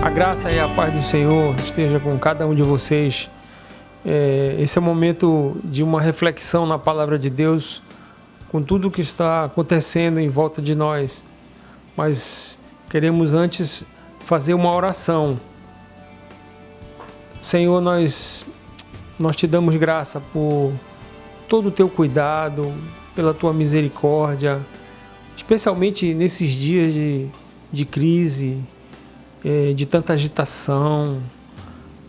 A graça e a paz do Senhor esteja com cada um de vocês. Esse é o momento de uma reflexão na palavra de Deus, com tudo o que está acontecendo em volta de nós. Mas queremos antes fazer uma oração. Senhor, nós te damos graça por todo o teu cuidado, pela tua misericórdia, especialmente nesses dias de crise, de tanta agitação,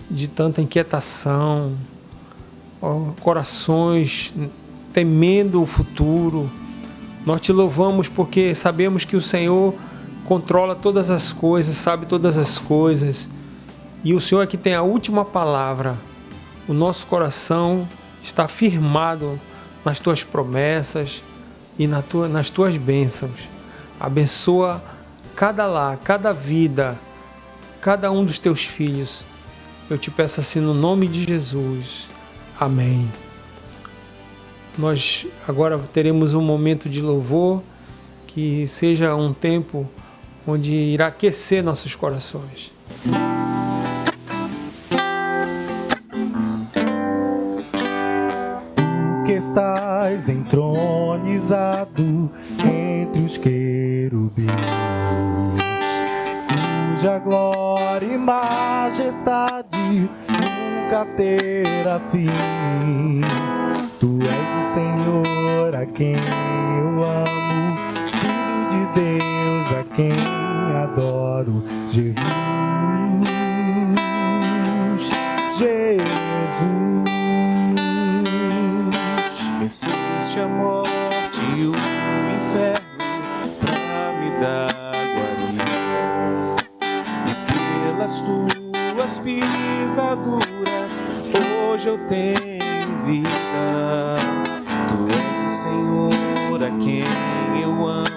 de tanta inquietação, corações temendo o futuro. Nós te louvamos porque sabemos que o Senhor controla todas as coisas, sabe todas as coisas, e o Senhor é que tem a última palavra. O nosso coração está firmado nas tuas promessas e nas tuas bênçãos. Abençoa cada lar, cada vida, cada um dos teus filhos. Eu te peço assim no nome de Jesus. Amém. Nós agora teremos um momento de louvor, que seja um tempo onde irá aquecer nossos corações. Que estás entronizado entre os querubins, cuja glória e majestade nunca terá fim. Tu és o Senhor a quem eu amo, Filho de Deus a quem adoro, Jesus, Jesus. Venceste a morte e o inferno pra me dar guarida, e pelas tuas pisaduras hoje eu tenho vida. Tu és o Senhor a quem eu amo,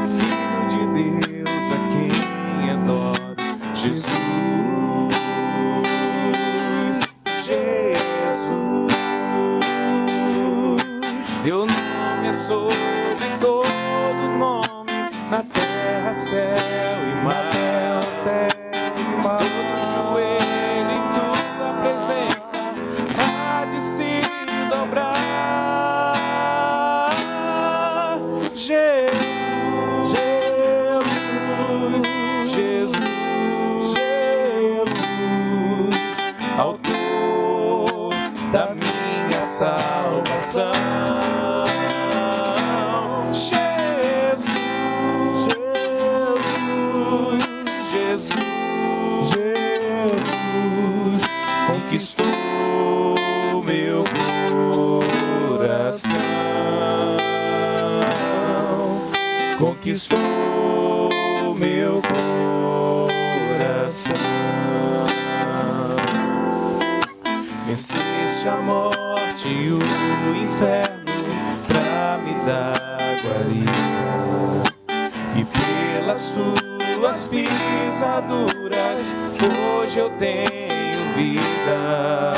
Filho de Deus a quem adoro, Jesus, Jesus. Teu nome é sobre todo nome, na terra, céu e mar. Todo joelho em tua presença há de se dobrar. Jesus, Jesus, Jesus, autor da minha salvação. Jesus conquistou meu coração, conquistou meu coração. Venceste a morte e o inferno pra me dar guarida, e pelas tuas pisaduras hoje eu tenho vida.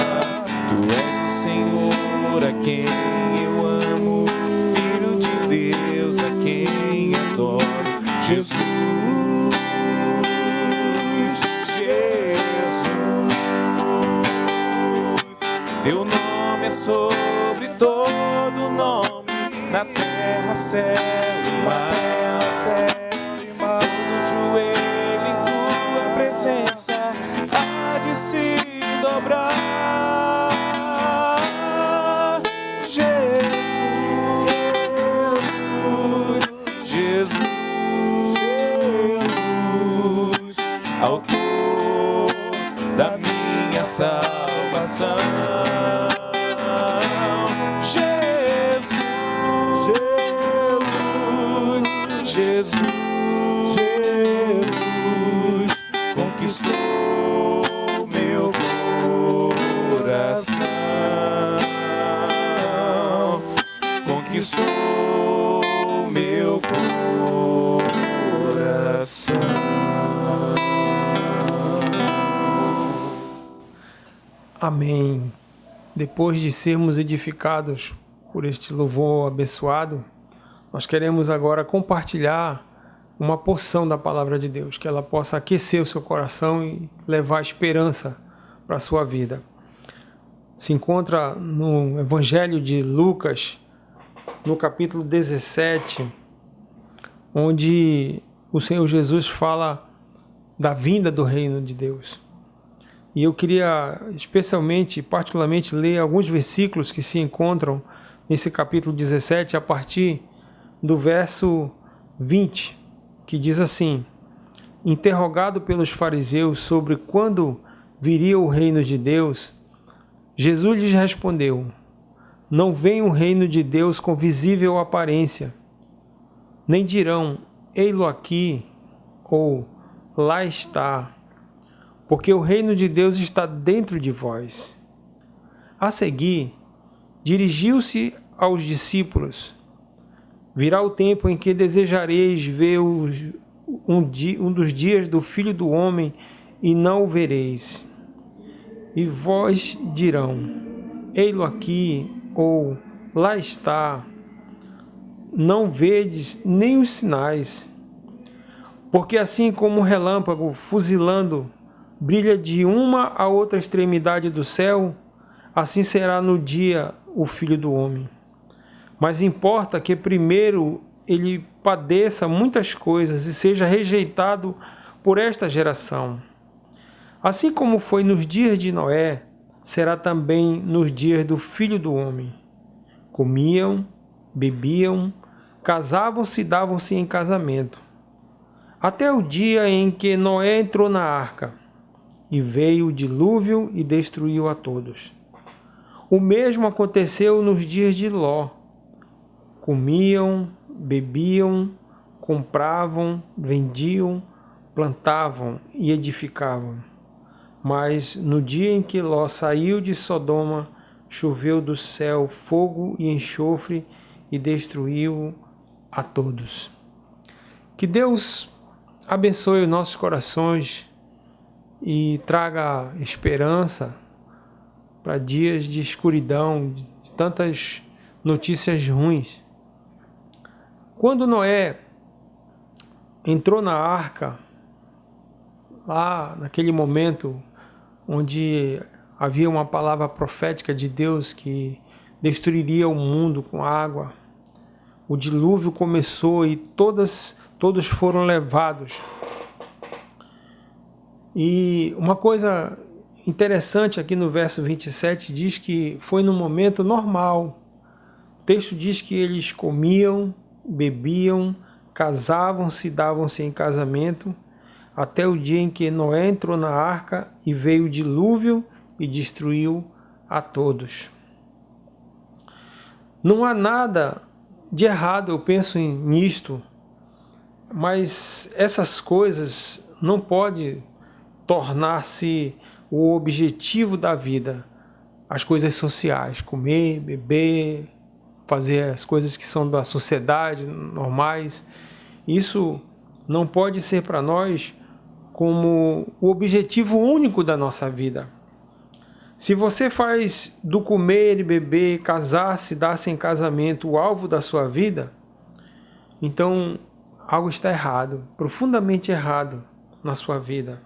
Tu és o Senhor a quem eu amo, Filho de Deus a quem adoro, Jesus, Jesus. Teu nome é sobre todo nome, na terra, céu e mar. Todo joelho em tua presença há de se dobrar. Jesus, Jesus, autor da minha salvação. Jesus, Jesus, Jesus, conquistou meu coração, conquistou meu coração. Amém. Depois de sermos edificados por este louvor abençoado, nós queremos agora compartilhar uma porção da palavra de Deus, que ela possa aquecer o seu coração e levar esperança para a sua vida. Se encontra no Evangelho de Lucas, no capítulo 17, onde o Senhor Jesus fala da vinda do reino de Deus. E eu queria especialmente, particularmente, ler alguns versículos que se encontram nesse capítulo 17, a partir do verso 20, que diz assim: interrogado pelos fariseus sobre quando viria o reino de Deus, Jesus lhes respondeu: não vem o reino de Deus com visível aparência, nem dirão, ei-lo aqui, ou lá está, porque o reino de Deus está dentro de vós. A seguir, dirigiu-se aos discípulos: virá o tempo em que desejareis ver um dos dias do Filho do Homem e não o vereis. E vós dirão, ei-lo aqui, ou lá está, não vedes nem os sinais. Porque assim como um relâmpago fuzilando brilha de uma a outra extremidade do céu, assim será no dia o Filho do Homem. Mas importa que primeiro ele padeça muitas coisas e seja rejeitado por esta geração. Assim como foi nos dias de Noé, será também nos dias do Filho do Homem. Comiam, bebiam, casavam-se e davam-se em casamento, até o dia em que Noé entrou na arca, e veio o dilúvio e destruiu a todos. O mesmo aconteceu nos dias de Ló. Comiam, bebiam, compravam, vendiam, plantavam e edificavam. Mas no dia em que Ló saiu de Sodoma, choveu do céu fogo e enxofre e destruiu a todos. Que Deus abençoe os nossos corações e traga esperança para dias de escuridão, de tantas notícias ruins. Quando Noé entrou na arca, lá naquele momento onde havia uma palavra profética de Deus que destruiria o mundo com água, o dilúvio começou e todos foram levados. E uma coisa interessante aqui no verso 27 diz que foi num momento normal. O texto diz que eles comiam, bebiam, casavam-se, davam-se em casamento, até o dia em que Noé entrou na arca e veio o dilúvio e destruiu a todos. Não há nada de errado, eu penso nisto, mas essas coisas não podem tornar-se o objetivo da vida. As coisas sociais, comer, beber, fazer as coisas que são da sociedade, normais, isso não pode ser para nós como o objetivo único da nossa vida. Se você faz do comer e beber, casar-se, dar-se em casamento o alvo da sua vida, então algo está errado, profundamente errado na sua vida.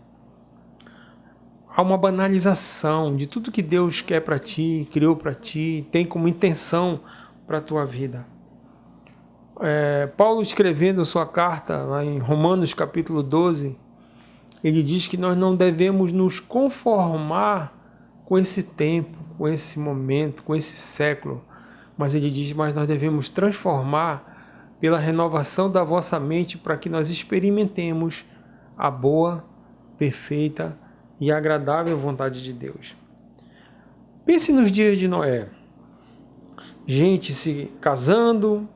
Há uma banalização de tudo que Deus quer para ti, criou para ti, tem como intenção para a tua vida. Paulo, escrevendo sua carta lá em Romanos capítulo 12, ele diz que nós não devemos nos conformar com esse tempo, com esse momento, com esse século, mas ele diz, mas nós devemos transformar pela renovação da vossa mente para que nós experimentemos a boa, perfeita e agradável vontade de Deus. Pense nos dias de Noé. Gente se casando,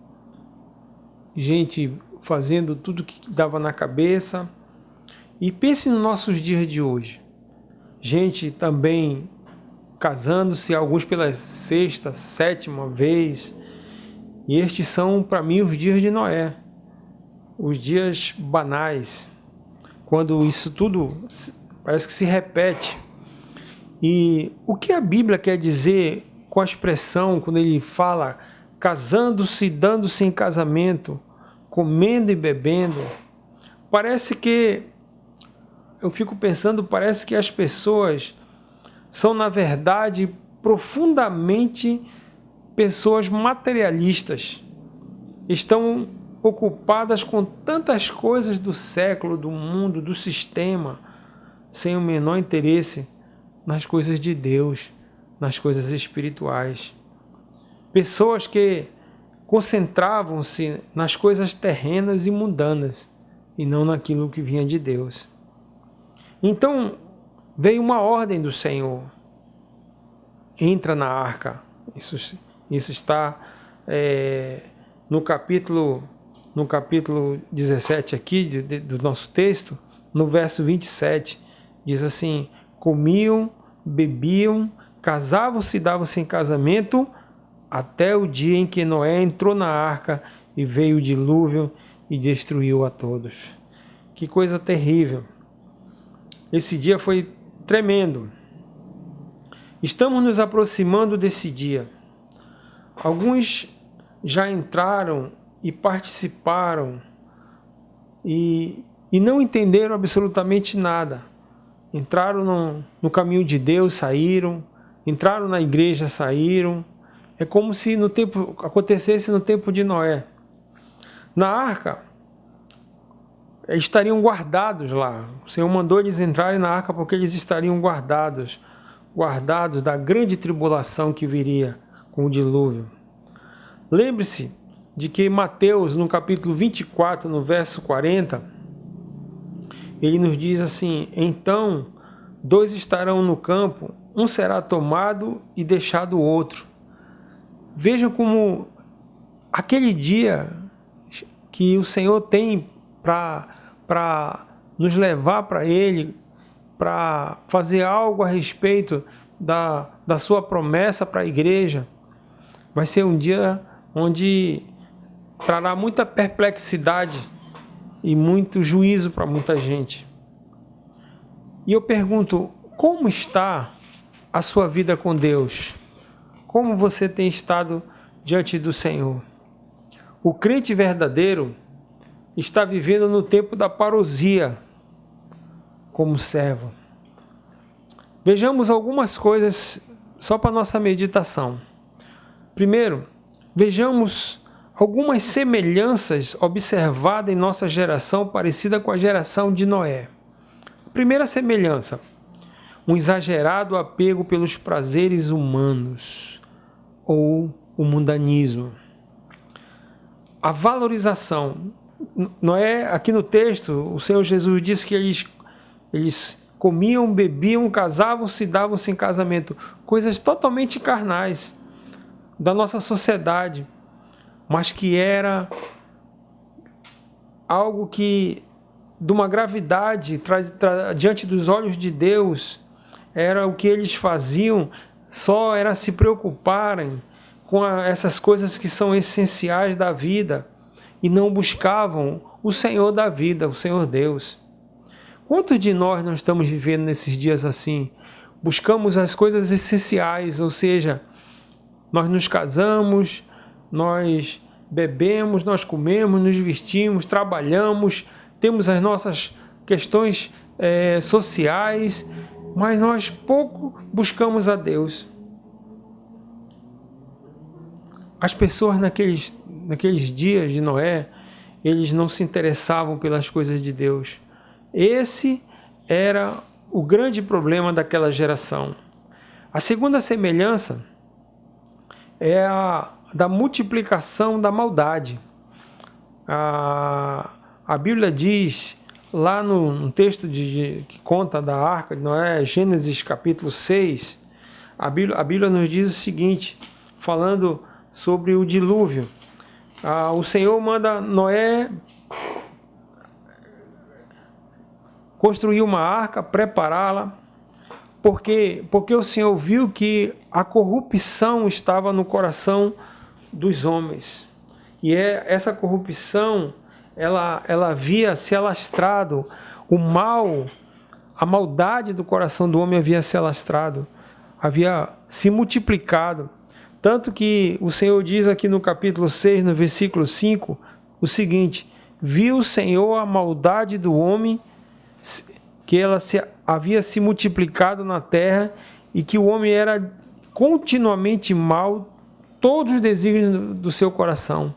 gente fazendo tudo que dava na cabeça. E pense nos nossos dias de hoje. Gente também casando-se, alguns pela sexta, sétima vez. E estes são, para mim, os dias de Noé. Os dias banais. Quando isso tudo parece que se repete. E o que a Bíblia quer dizer com a expressão, quando ele fala casando-se, dando-se em casamento, comendo e bebendo? parece que, eu fico pensando, parece que as pessoas são, na verdade, profundamente pessoas materialistas. Estão ocupadas com tantas coisas do século, do mundo, do sistema, sem o menor interesse nas coisas de Deus, nas coisas espirituais. Pessoas que concentravam-se nas coisas terrenas e mundanas e não naquilo que vinha de Deus. Então veio uma ordem do Senhor: entra na arca. Isso está no capítulo 17 aqui do nosso texto, no verso 27, diz assim: comiam, bebiam, casavam-se e davam-se em casamento, até o dia em que Noé entrou na arca e veio o dilúvio e destruiu a todos. Que coisa terrível! Esse dia foi tremendo. Estamos nos aproximando desse dia. Alguns já entraram e participaram e não entenderam absolutamente nada. Entraram no caminho de Deus, saíram. Entraram na igreja, saíram. É como se acontecesse no tempo de Noé. Na arca, estariam guardados lá. O Senhor mandou eles entrarem na arca porque eles estariam guardados da grande tribulação que viria com o dilúvio. Lembre-se de que Mateus, no capítulo 24, no verso 40, ele nos diz assim: então 2 estarão no campo, um será tomado e deixado o outro. Vejam como aquele dia que o Senhor tem para nos levar para Ele, para fazer algo a respeito da sua promessa para a igreja, vai ser um dia onde trará muita perplexidade e muito juízo para muita gente. E eu pergunto, como está a sua vida com Deus? Como você tem estado diante do Senhor? O crente verdadeiro está vivendo no tempo da parousia como servo. Vejamos algumas coisas só para nossa meditação. Primeiro, vejamos algumas semelhanças observadas em nossa geração parecida com a geração de Noé. Primeira semelhança: um exagerado apego pelos prazeres humanos ou o mundanismo. A valorização. Noé, aqui no texto, o Senhor Jesus disse que eles comiam, bebiam, casavam-se, davam-se em casamento. Coisas totalmente carnais da nossa sociedade, mas que era algo que, de uma gravidade, diante dos olhos de Deus, era o que eles faziam, só era se preocuparem com essas coisas que são essenciais da vida e não buscavam o Senhor da vida, o Senhor Deus. Quantos de nós não estamos vivendo nesses dias assim? Buscamos as coisas essenciais, ou seja, nós nos casamos, nós bebemos, nós comemos, nos vestimos, trabalhamos, temos as nossas questões sociais, mas nós pouco buscamos a Deus. As pessoas naqueles dias de Noé, eles não se interessavam pelas coisas de Deus. Esse era o grande problema daquela geração. A segunda semelhança é a da multiplicação da maldade. A Bíblia diz, lá no texto que conta da arca de Noé, Gênesis capítulo 6, a Bíblia nos diz o seguinte, falando sobre o dilúvio. O Senhor manda Noé construir uma arca, prepará-la, porque o Senhor viu que a corrupção estava no coração dos homens. E essa corrupção, ela havia se alastrado, o mal, a maldade do coração do homem havia se alastrado, havia se multiplicado. Tanto que o Senhor diz aqui no capítulo 6, no versículo 5, o seguinte: viu o Senhor a maldade do homem, que ela havia se multiplicado na terra e que o homem era continuamente mau, todos os desígnios do seu coração.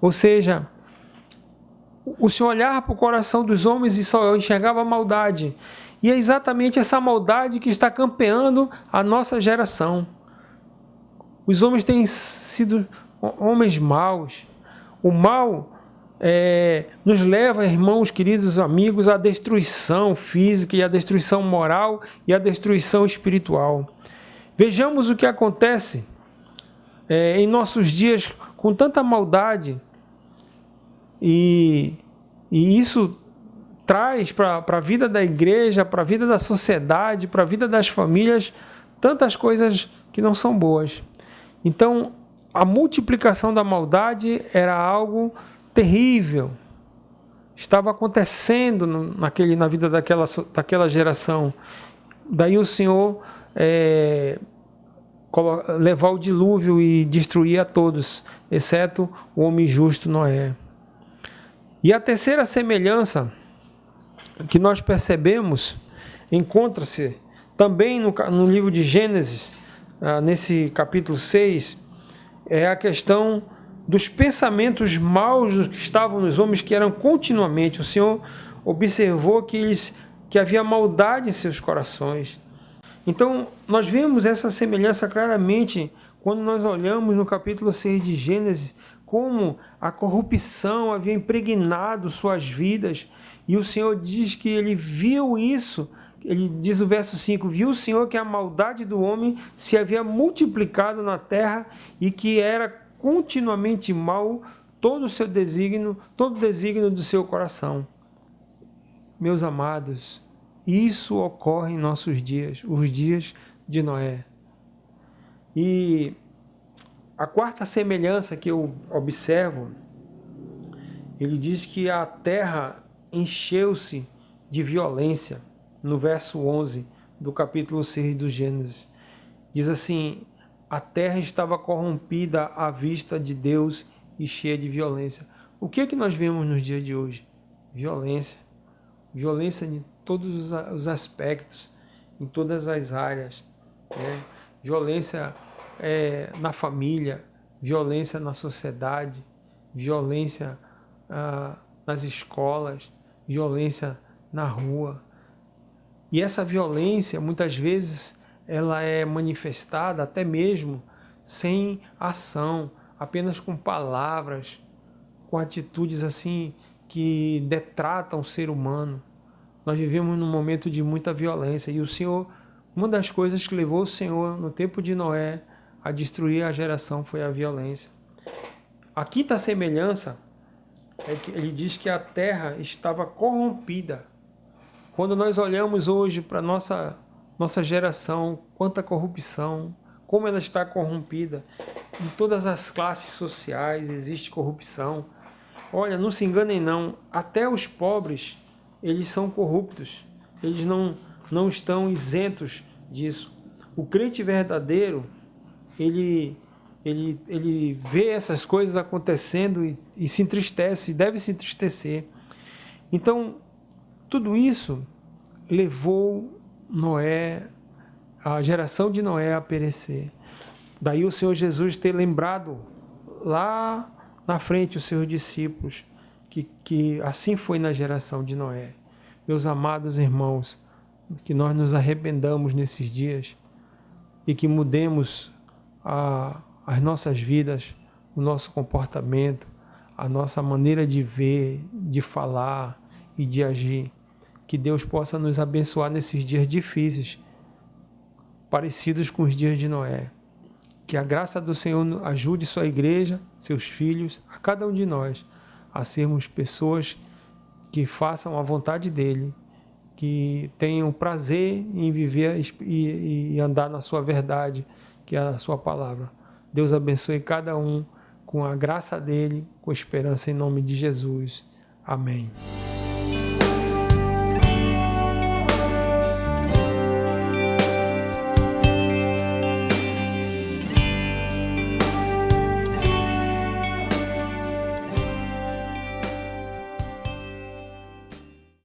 Ou seja, o Senhor olhava para o coração dos homens e só enxergava a maldade. E é exatamente essa maldade que está campeando a nossa geração. Os homens têm sido homens maus. O mal nos leva, irmãos, queridos amigos, à destruição física e à destruição moral e à destruição espiritual. Vejamos o que acontece em nossos dias com tanta maldade, e isso traz para a vida da igreja, para a vida da sociedade, para a vida das famílias, tantas coisas que não são boas. Então, a multiplicação da maldade era algo terrível. Estava acontecendo na vida daquela geração. Daí o Senhor levar o dilúvio e destruir a todos, exceto o homem justo Noé. E a terceira semelhança que nós percebemos encontra-se também no livro de Gênesis, nesse capítulo 6, é a questão dos pensamentos maus que estavam nos homens, que eram continuamente. O Senhor observou que havia maldade em seus corações. Então, nós vemos essa semelhança claramente quando nós olhamos no capítulo 6 de Gênesis, como a corrupção havia impregnado suas vidas, e o Senhor diz que ele viu isso. Ele diz o verso 5, viu o Senhor que a maldade do homem se havia multiplicado na terra e que era continuamente mau todo o desígnio do seu coração. Meus amados, isso ocorre em nossos dias, os dias de Noé. E a quarta semelhança que eu observo, ele diz que a terra encheu-se de violência. No verso 11 do capítulo 6 do Gênesis, diz assim: a terra estava corrompida à vista de Deus e cheia de violência. O que é que nós vemos nos dias de hoje? Violência. Violência em todos os aspectos, em todas as áreas. Violência na família, violência na sociedade, violência nas escolas, violência na rua. E essa violência, muitas vezes, ela é manifestada até mesmo sem ação, apenas com palavras, com atitudes assim que detratam o ser humano. Nós vivemos num momento de muita violência, e o Senhor, uma das coisas que levou o Senhor no tempo de Noé a destruir a geração foi a violência. A quinta semelhança é que ele diz que a terra estava corrompida. Quando nós olhamos hoje para a nossa geração, quanta corrupção, como ela está corrompida. Em todas as classes sociais existe corrupção. Olha, não se enganem não, até os pobres, eles são corruptos. Eles não estão isentos disso. O crente verdadeiro, ele vê essas coisas acontecendo e se entristece, deve se entristecer. Então, tudo isso levou Noé, a geração de Noé, a perecer. Daí o Senhor Jesus ter lembrado lá na frente os seus discípulos que assim foi na geração de Noé. Meus amados irmãos, que nós nos arrependamos nesses dias e que mudemos as nossas vidas, o nosso comportamento, a nossa maneira de ver, de falar e de agir. Que Deus possa nos abençoar nesses dias difíceis, parecidos com os dias de Noé. Que a graça do Senhor ajude sua igreja, seus filhos, a cada um de nós, a sermos pessoas que façam a vontade dEle, que tenham prazer em viver e andar na sua verdade, que é a sua palavra. Deus abençoe cada um com a graça dEle, com esperança em nome de Jesus. Amém.